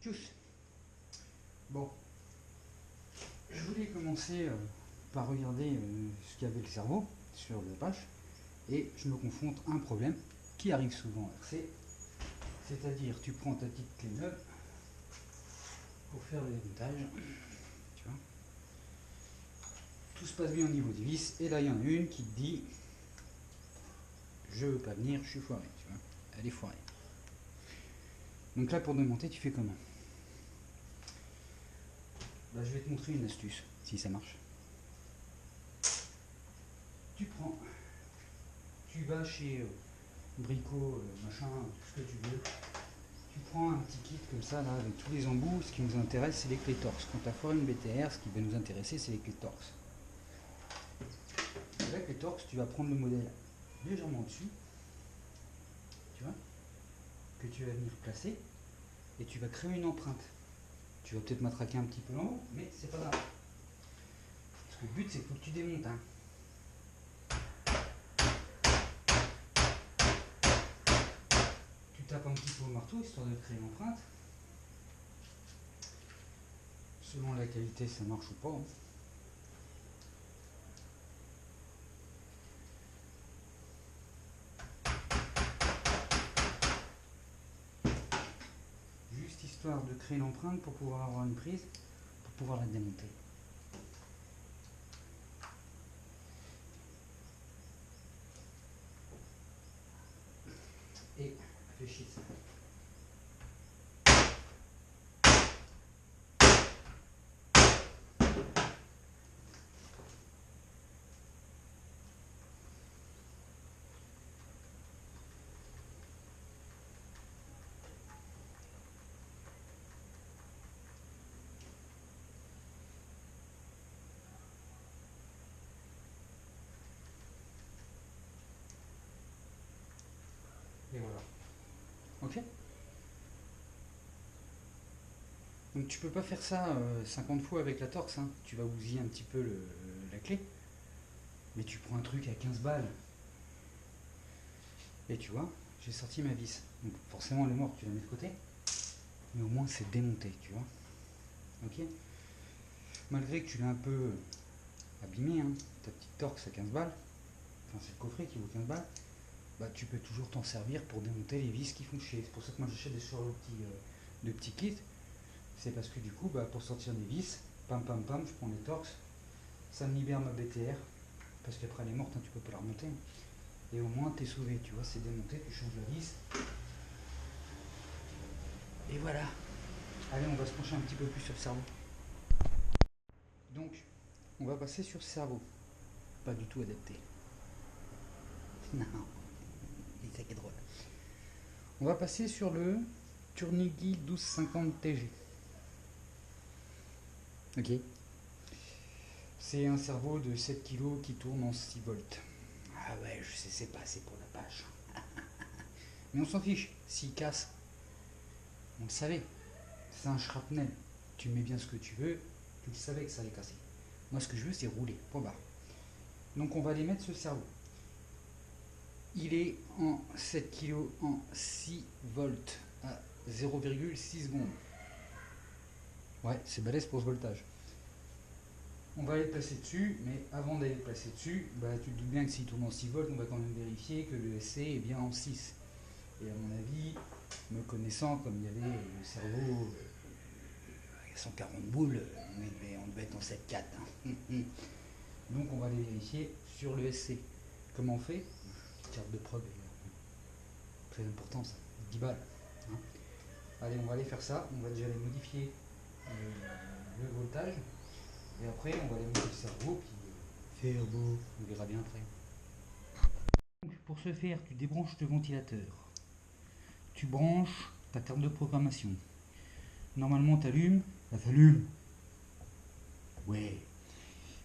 Tchuss. Bon, je voulais commencer par regarder ce qu'avait le cerveau sur le page et je me confronte à un problème qui arrive souvent à RC, c'est-à-dire tu prends ta petite clé neuve pour faire le démontage, tu vois. Tout se passe bien au niveau des vis et là il y en a une qui te dit je veux pas venir, je suis foiré, tu vois, elle est foirée. Donc là pour démonter tu fais comment? Bah, je vais te montrer une astuce, si ça marche. Tu prends, tu vas chez Brico, machin, tout ce que tu veux. Tu prends un petit kit comme ça, là, avec tous les embouts. Ce qui nous intéresse, c'est les clés torx. Quand tu as foiré une BTR, ce qui va nous intéresser, c'est les clés torx. Avec les torx, tu vas prendre le modèle légèrement dessus, tu vois, que tu vas venir placer, et tu vas créer une empreinte. Tu vas peut-être matraquer un petit peu en haut, mais c'est pas grave. Parce que le but, c'est que tu démontes, hein. Tu tapes un petit peu au marteau, histoire de créer une empreinte. Selon la qualité, ça marche ou pas, hein. Juste histoire de créer l'empreinte pour pouvoir avoir une prise, pour pouvoir la démonter. Et réfléchis ça. Et voilà. Ok? Donc tu peux pas faire ça 50 fois avec la torx, hein. Tu vas bousiller un petit peu la clé. Mais tu prends un truc à 15 balles. Et tu vois, j'ai sorti ma vis. Donc forcément elle est morte, tu la mets de côté. Mais au moins c'est démonté, tu vois. Ok? Malgré que tu l'as un peu abîmé, hein, ta petite torx à 15 balles, enfin c'est le coffret qui vaut 15 balles, bah tu peux toujours t'en servir pour démonter les vis qui font chier. C'est pour ça que moi j'achète des sortes de petits kits. C'est parce que du coup, bah, pour sortir des vis, pam pam pam, je prends les torx, ça me libère ma BTR, parce qu'après elle est morte, hein, tu peux pas la remonter. Et au moins t'es sauvé, tu vois, c'est démonté, tu changes la vis. Et voilà. Allez, on va se pencher un petit peu plus sur le cerveau. Donc, on va passer sur le cerveau. Pas du tout adapté. Non, c'est ça qui est drôle. On va passer sur le Turnigi 1250 TG. Ok. C'est un cerveau de 7 kg qui tourne en 6 volts. Ah ouais, je sais, c'est pas assez pour la page. Mais on s'en fiche. S'il casse, on le savait. C'est un shrapnel. Tu mets bien ce que tu veux, tu le savais que ça allait casser. Moi, ce que je veux, c'est rouler. Point barre. Donc, on va aller mettre ce cerveau. Il est en 7 kg en 6 volts à 0,6 secondes. Ouais, c'est balèze pour ce voltage. On va aller le placer dessus, mais avant d'aller le placer dessus, bah, tu te doutes bien que s'il tourne en 6 volts, on va quand même vérifier que le SC est bien en 6. Et à mon avis, me connaissant, comme il y avait le cerveau à 140 boules, on devait être en 7,4. Hein. Donc on va aller vérifier sur le SC. Comment on fait? Petite carte de prod, très important ça, 10 balles. Hein. Allez, on va aller faire ça, on va déjà aller modifier le voltage. Et après, on va aller mettre le cerveau, puis faire beau, on verra bien après. Donc, pour ce faire, tu débranches le ventilateur. Tu branches ta carte de programmation. Normalement, tu allumes, ça s'allume. Ouais.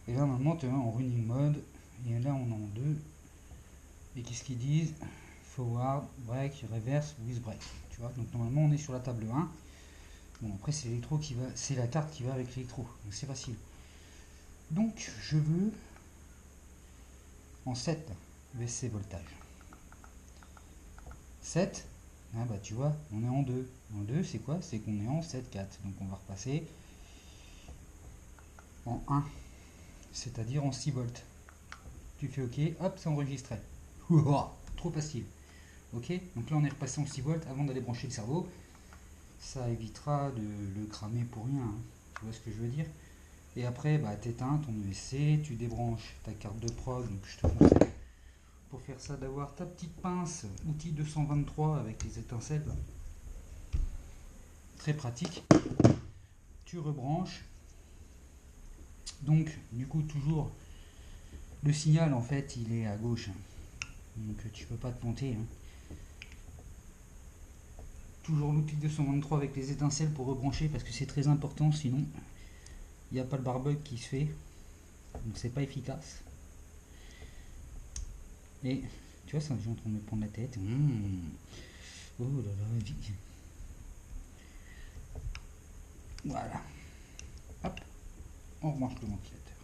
Et là, normalement, tu es en running mode. Et là, on est en 2. Et qu'est-ce qu'ils disent? Forward, break, reverse, with break. Tu vois, donc normalement, on est sur la table 1. Bon, après, c'est l'électro qui va, c'est la carte qui va avec l'électro. Donc, c'est facile. Donc, je veux en 7 VC voltage. 7, Ah bah tu vois, on est en 2. En 2, c'est quoi? C'est qu'on est en 7/4. Donc on va repasser en 1, c'est-à-dire en 6 volts. Tu fais OK, hop, c'est enregistré. Ouah, trop facile. OK, donc là on est repassé en 6 volts avant d'aller brancher le cerveau. Ça évitera de le cramer pour rien, hein. Tu vois ce que je veux dire? Et après, bah, tu éteins ton ESC, tu débranches ta carte de prog. Donc je te conseille pour faire ça d'avoir ta petite pince outil 223 avec les étincelles. Très pratique. Tu rebranches. Donc du coup toujours le signal en fait il est à gauche. Donc tu peux pas te planter, hein. Toujours l'outil 223 avec les étincelles pour rebrancher parce que c'est très important, sinon il n'y a pas le barbug qui se fait. Donc c'est pas efficace. Et tu vois, ça, j'ai en train de me prendre la tête. Oh là là, vite. Voilà. Hop, on rebranche le ventilateur.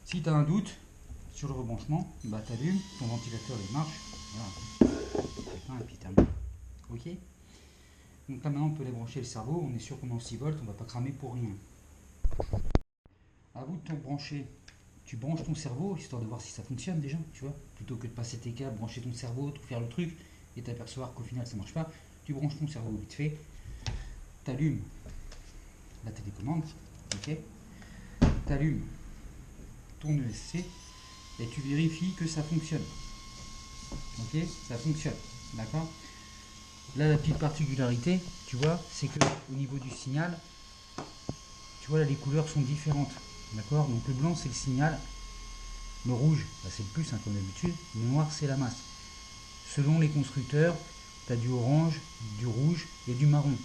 Si tu as un doute sur le rebranchement, bah t'allumes, ton ventilateur il marche. Voilà. Et puis terminé. Ok. Donc là maintenant on peut les brancher le cerveau, on est sûr qu'on est en 6 volts, on va pas cramer pour rien. À vous de te brancher. Tu branches ton cerveau histoire de voir si ça fonctionne déjà, tu vois. Plutôt que de passer tes câbles, brancher ton cerveau, tout faire le truc et t'apercevoir qu'au final ça marche pas. Tu branches ton cerveau vite fait, t'allumes la télécommande, ok. T'allumes ton ESC et tu vérifies que ça fonctionne. Ok, ça fonctionne, d'accord. Là la petite particularité, tu vois, c'est que au niveau du signal, tu vois là les couleurs sont différentes, d'accord. Donc le blanc c'est le signal, le rouge bah, c'est le plus hein, comme d'habitude, le noir c'est la masse. Selon les constructeurs, tu as du orange, du rouge et du marron.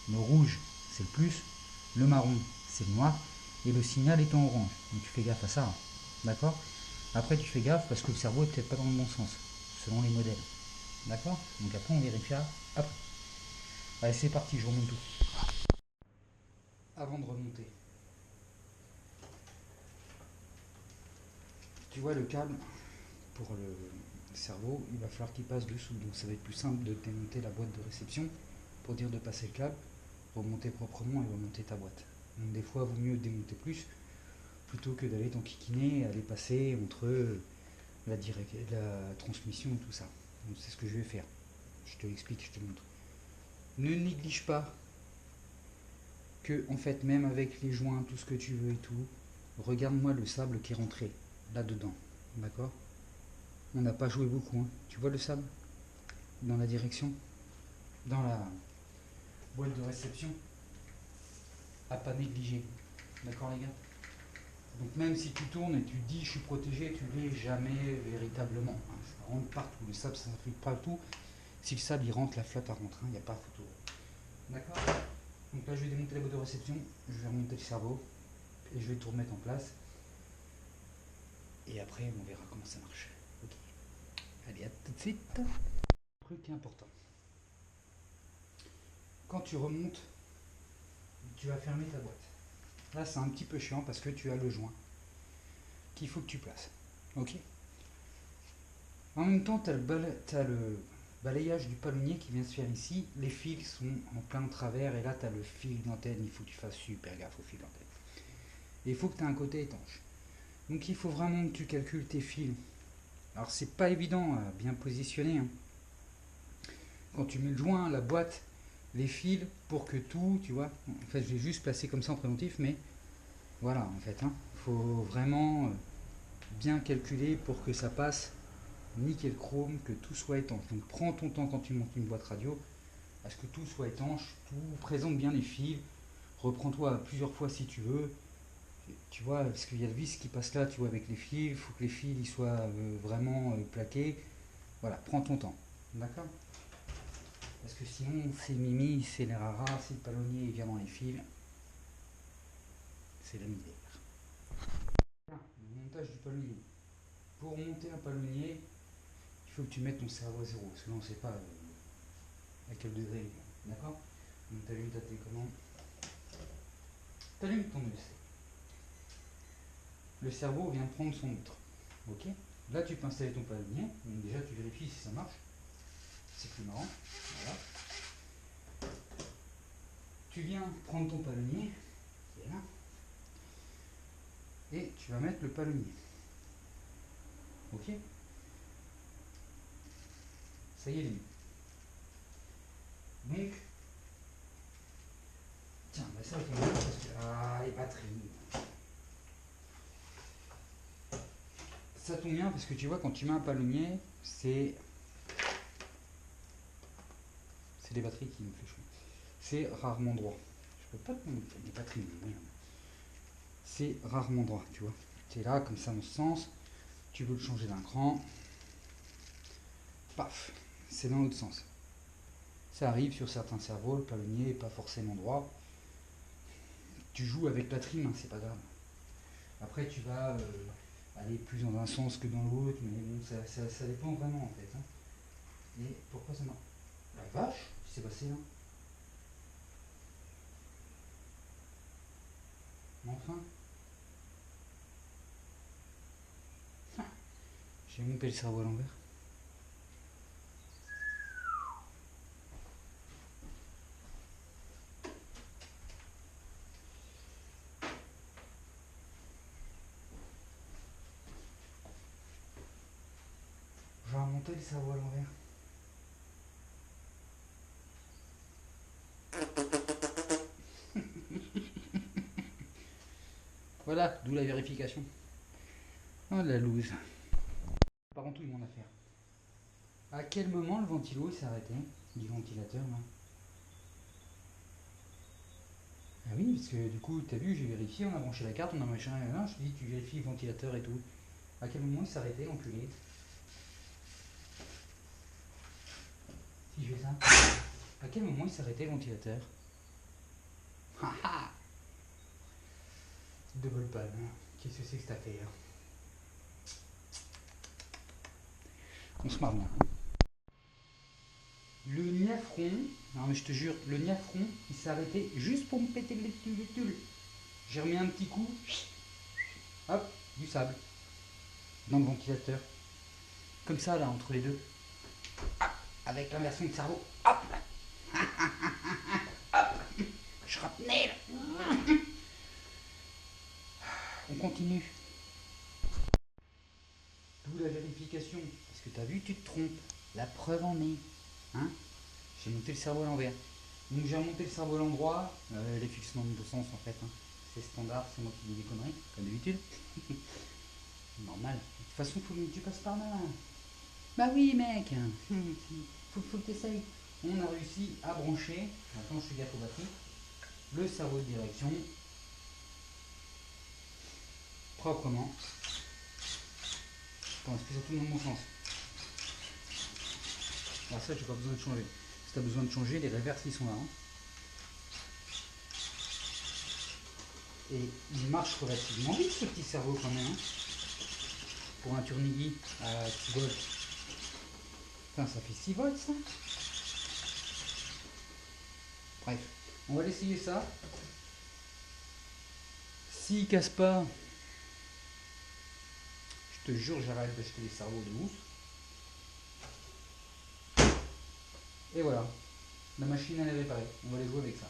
Le rouge c'est le plus, le marron c'est le noir et le signal est en orange. Donc tu fais gaffe à ça, hein, d'accord. Après tu fais gaffe parce que le cerveau est peut-être pas dans le bon sens, selon les modèles. D'accord. Donc après on vérifiera après. Allez c'est parti, je remonte tout. Avant de remonter, tu vois le câble pour le cerveau, il va falloir qu'il passe dessous. Donc ça va être plus simple de démonter la boîte de réception pour dire de passer le câble, remonter proprement et remonter ta boîte. Donc des fois, il vaut mieux démonter plus plutôt que d'aller t'enquiquiner, aller passer entre la transmission et tout ça. Donc c'est ce que je vais faire. Je te l'explique, je te montre. Ne néglige pas que, en fait, même avec les joints, tout ce que tu veux et tout, regarde-moi le sable qui est rentré là-dedans. D'accord. On n'a pas joué beaucoup, hein. Tu vois le sable dans la direction, dans la boîte de réception, à pas négliger. D'accord les gars. Donc même si tu tournes et tu dis je suis protégé, tu ne l'es jamais véritablement. Ça rentre partout, le sable ça s'infiltre partout. Si le sable il rentre, la flotte elle rentre, il n'y a pas photo. D'accord. Donc là je vais démonter la boîte de réception, je vais remonter le cerveau et je vais tout remettre en place. Et après on verra comment ça marche. Ok. Allez, à tout de suite. Truc important. Quand tu remontes, tu vas fermer ta boîte. Là c'est un petit peu chiant parce que tu as le joint qu'il faut que tu places. Ok. En même temps, tu as, le balayage du palonnier qui vient se faire ici. Les fils sont en plein travers et là, tu as le fil d'antenne. Il faut que tu fasses super gaffe au fil d'antenne. Et il faut que tu aies un côté étanche. Donc il faut vraiment que tu calcules tes fils. Alors c'est pas évident à bien positionner, hein. Quand tu mets le joint, la boîte, les fils, pour que tout, tu vois. En fait, je l'ai juste placé comme ça en préventif, mais voilà, en fait. Il faut vraiment bien calculer pour que ça passe nickel chrome, que tout soit étanche. Donc prends ton temps quand tu montes une boîte radio, à ce que tout soit étanche, tout présente bien les fils, reprends-toi plusieurs fois si tu veux, tu vois, parce qu'il y a le vis qui passe là, tu vois, avec les fils, il faut que les fils ils soient vraiment plaqués, voilà, prends ton temps, d'accord. Parce que sinon c'est mimi, c'est les raras, c'est le palonnier, il vient dans les fils, c'est la misère. Le montage du palonnier. Pour monter un palonnier, il faut que tu mettes ton cerveau à zéro, parce que là on ne sait pas à quel degré il est. D'accord. Donc tu allumes ta télécommande, tu allumes ton ESC. Le cerveau vient prendre son outre. Ok. Là tu peux installer ton palonnier, donc déjà tu vérifies si ça marche. c'est plus marrant. Voilà. Tu viens prendre ton palonnier, qui est là, et tu vas mettre le palonnier. Ok? Ça y est, les mis. Donc, tiens, bah ça, tombe bien parce que. Ah, les batteries. Ça tombe bien parce que tu vois, quand tu mets un palonnier, c'est des batteries qui me font chaud. C'est rarement droit. Je peux pas te montrer les batteries, mais merde. C'est rarement droit, tu vois. Tu es là, comme ça, dans ce sens. Tu veux le changer d'un cran. Paf, c'est dans l'autre sens. Ça arrive sur certains cerveaux, le palonnier n'est pas forcément droit. Tu joues avec la trim, hein, c'est pas grave. Après, tu vas aller plus dans un sens que dans l'autre, mais bon, ça dépend vraiment en fait. Hein. Et pourquoi ça marche? La vache, qu'est-ce qui s'est passé là? Enfin. J'ai monté le cerveau à l'envers. J'ai remonté le cerveau à l'envers. Voilà, d'où la vérification. Oh la loose. Par contre, tout le monde à faire. À quel moment le ventilo s'est arrêté du ventilateur là? Ah oui, parce que du coup, t'as vu, j'ai vérifié, on a branché la carte, on a machin, je te dis, tu vérifies le ventilateur et tout. À quel moment il s'est arrêté, l'enculé? Si je fais ça. À quel moment il s'est arrêté le ventilateur? Haha. Double panne. Qu'est-ce que c'est que cette affaire? On se marre bien. Le niafron, non mais je te jure, le niafron, il s'est arrêté juste pour me péter le tulle. J'ai remis un petit coup, hop, du sable, dans le ventilateur. Comme ça là, entre les deux. Hop, avec l'inversion de cerveau. Hop, hop, shrapnel. On continue. D'où la vérification. Parce que t'as vu, tu te trompes. La preuve en est. Hein? J'ai monté le cerveau à l'envers. Donc j'ai remonté le cerveau à l'endroit. Les fixements de sens en fait. Hein. C'est standard, c'est moi qui dis des conneries, comme d'habitude. Normal. De toute façon, faut que tu passes par là. Bah oui, mec. Faut que tu essayes. On a réussi à brancher. Maintenant, je fais gaffe aux batteries. Le cerveau de direction. Proprement. Attends, c'est surtout dans mon sens. Alors ça, j'ai pas besoin de changer. Si tu as besoin de changer, les reverses, ils sont là. Hein. Et il marche relativement vite, ce petit cerveau, quand même. Hein. Pour un Turnigi à 6 volts. Putain, ça fait 6 volts, ça. Bref, on va l'essayer ça. S'il casse pas, je te jure, j'arrête d'acheter les cerveaux de ouf. Et voilà, la machine elle est réparée. On va aller jouer avec ça.